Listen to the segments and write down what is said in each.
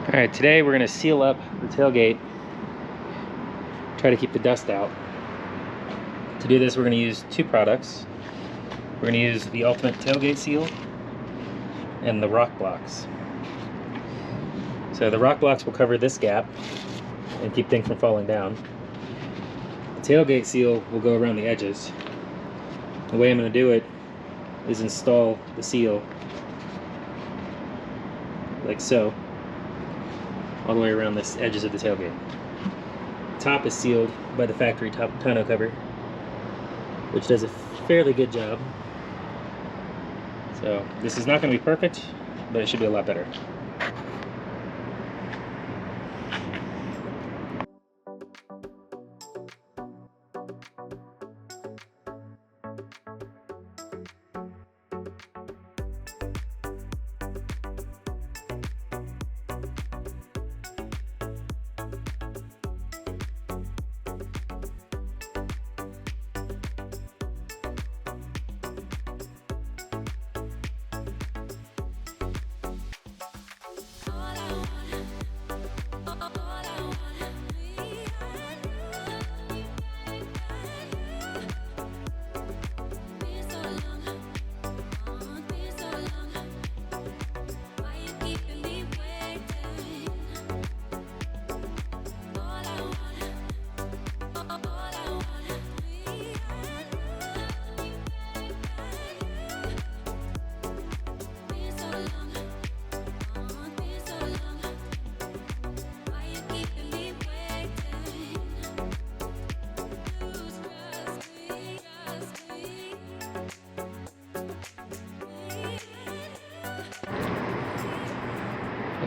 Alright, today we're going to seal up the tailgate, try to keep the dust out. To do this, we're going to use two products. We're going to use the Ultimate Tailgate Seal and the rock blocks. So the rock blocks will cover this gap and keep things from falling down. The tailgate seal will go around the edges. The way I'm going to do it is install the seal like so, all the way around the edges of the tailgate. The top is sealed by the factory tonneau cover, which does a fairly good job. So this is not going to be perfect, but it should be a lot better.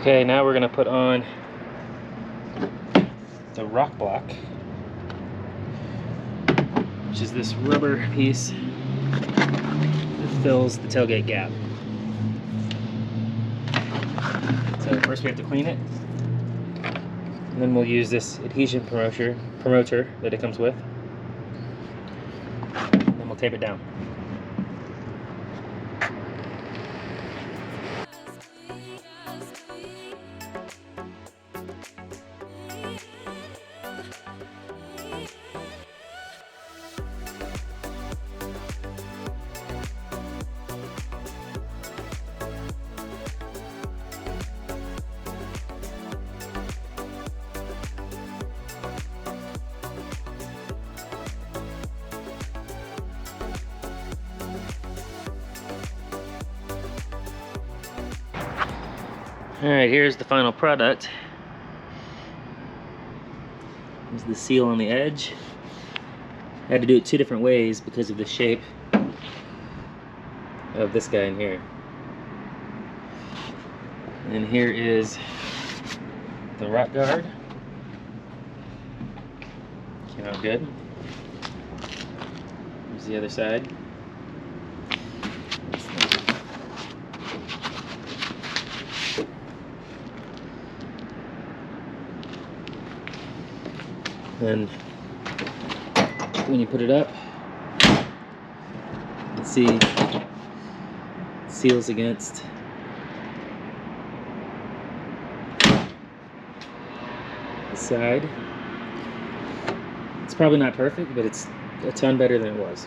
Okay, now we're going to put on the rock block, which is this rubber piece that fills the tailgate gap. So first we have to clean it, and then we'll use this adhesion promoter that it comes with, and then we'll tape it down. Alright, here's the final product. There's the seal on the edge. I had to do it two different ways because of the shape of this guy in here. And here is the rock guard. Came out good. Here's the other side. And when you put it up, you can see it seals against the side. It's probably not perfect, but it's a ton better than it was.